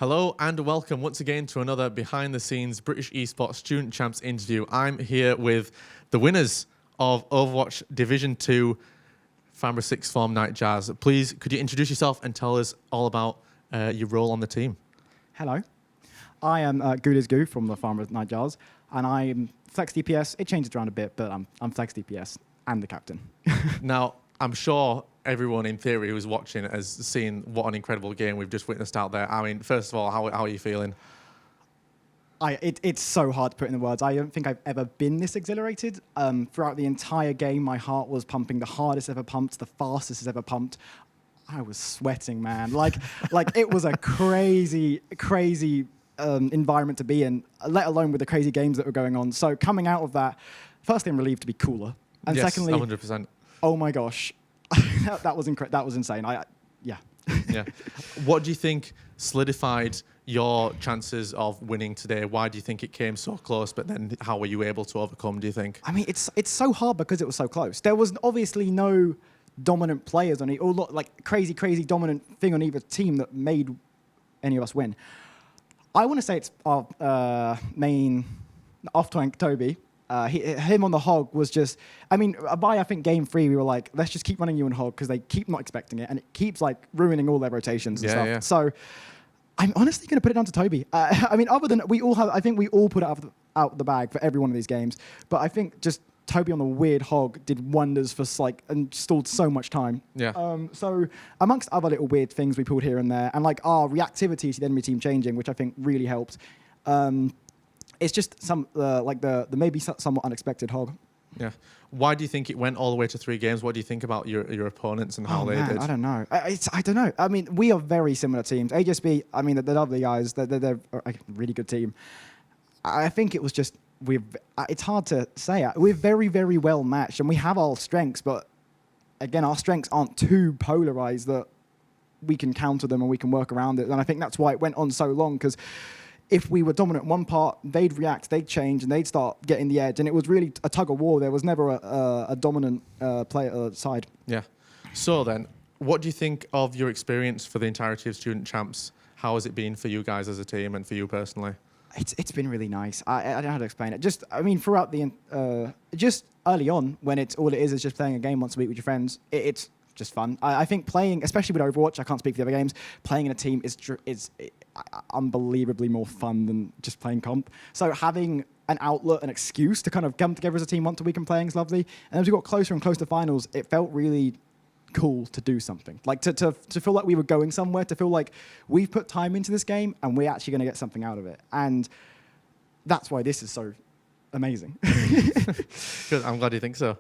Hello and welcome once again to another behind-the-scenes British Esports Student Champs interview. I'm here with the winners of Overwatch Division 2 Farnborough Sixth Form Nightjars. Please, could you introduce yourself and tell us all about your role on the team? Hello, I am Guleisgoo from the Farnborough Nightjars, and I'm F6th DPS. It changes around a bit, but I'm F6th DPS and the captain. Now, I'm sure everyone in theory who's watching has seen what an incredible game we've just witnessed out there. I mean, first of all, how are you feeling? It's so hard to put in the words. I don't think I've ever been this exhilarated. Throughout the entire game, my heart was pumping the hardest ever pumped, the fastest it's ever pumped. I was sweating, man. Like it was a crazy environment to be in, let alone with the crazy games that were going on. So coming out of that, firstly, I'm relieved to be cooler. And yes, secondly, 100%. Oh my gosh, that was insane. Yeah. Yeah. What do you think solidified your chances of winning today? Why do you think it came so close, but then how were you able to overcome, do you think? I mean, it's so hard because it was so close. There was obviously no dominant players on it, or like crazy dominant thing on either team that made any of us win. I want to say it's our main off-tank, Toby. Him on the hog was just, I mean, by I think game 3 we were like, let's just keep running you on hog because they keep not expecting it and it keeps like ruining all their rotations and stuff. Yeah. So I'm honestly going to put it down to Toby. I mean, other than I think we all put it out the bag for every one of these games, but I think just Toby on the weird hog did wonders for and stalled so much time. Yeah. So amongst other little weird things we pulled here and there, and like our reactivity to the enemy team changing, which I think really helped. It's just some the maybe somewhat unexpected hog. Yeah. Why do you think it went all the way to 3 games? What do you think about your opponents and how they did? I don't know. I don't know. I mean, we are very similar teams. AJSB, I mean, they're lovely guys. They're a really good team. I think it was just it's hard to say. We're very well matched, and we have our strengths, but again, our strengths aren't too polarized that we can counter them and we can work around it. And I think that's why it went on so long, because if we were dominant in one part, they'd react, they'd change, and they'd start getting the edge. And it was really a tug of war. There was never a dominant player side. Yeah. So then, what do you think of your experience for the entirety of Student Champs? How has it been for you guys as a team and for you personally? It's been really nice. I don't know how to explain it. Just, I mean, throughout the, just early on, when all it is just playing a game once a week with your friends, it's just fun. I think playing, especially with Overwatch, I can't speak for the other games, playing in a team is unbelievably more fun than just playing comp. So having an outlet, an excuse to kind of come together as a team once a week and playing is lovely. And as we got closer and closer to finals, it felt really cool to do something. Like to feel like we were going somewhere, to feel like we've put time into this game and we're actually going to get something out of it. And that's why this is so amazing. Good, I'm glad you think so.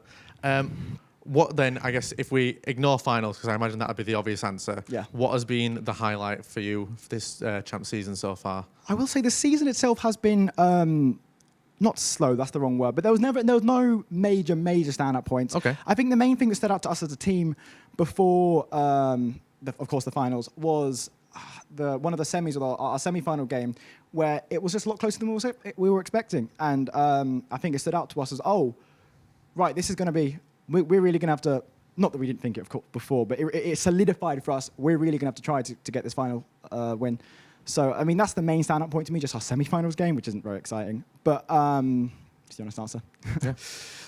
What then, I guess, if we ignore finals, because I imagine that would be the obvious answer, yeah. What has been the highlight for you for this champ season so far? I will say the season itself has been not slow, that's the wrong word, but there was no major standout points. Okay. I think the main thing that stood out to us as a team before, of course, the finals was one of the semis, or our semi-final game, where it was just a lot closer than we were expecting. And I think it stood out to us as, oh, right, this is going to be... We're really going to have to, not that we didn't think it before, but it solidified for us. We're really going to have to try to get this final win. So, I mean, that's the main standout point to me, just our semi-finals game, which isn't very exciting. But, it's the honest answer. Yeah.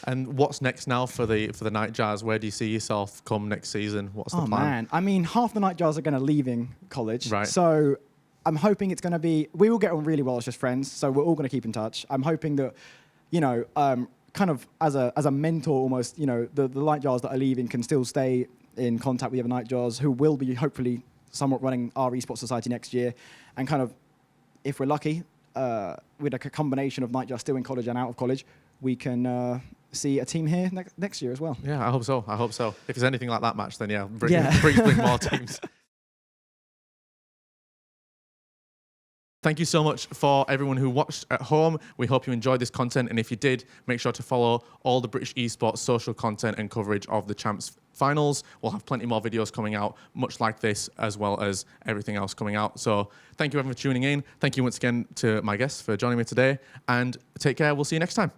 And what's next now for the Nightjars? Where do you see yourself come next season? What's the plan? Oh, man. I mean, half the Nightjars are going to leaving college. Right. So I'm hoping it's going to be, we will get on really well as just friends. So we're all going to keep in touch. I'm hoping that, you know, kind of as a mentor almost, you know, the Nightjars that are leaving can still stay in contact with the other Nightjars who will be hopefully somewhat running our esports society next year, and kind of, if we're lucky, with a combination of Nightjars still in college and out of college, we can see a team here next year as well. Yeah, I hope so. I hope so. If there's anything like that match, then yeah, bring more teams. Thank you so much for everyone who watched at home. We hope you enjoyed this content, and if you did, make sure to follow all the British Esports social content and coverage of the Champs finals. We'll have plenty more videos coming out, much like this, as well as everything else coming out. So thank you everyone for tuning in. Thank you once again to my guests for joining me today, and take care. We'll see you next time.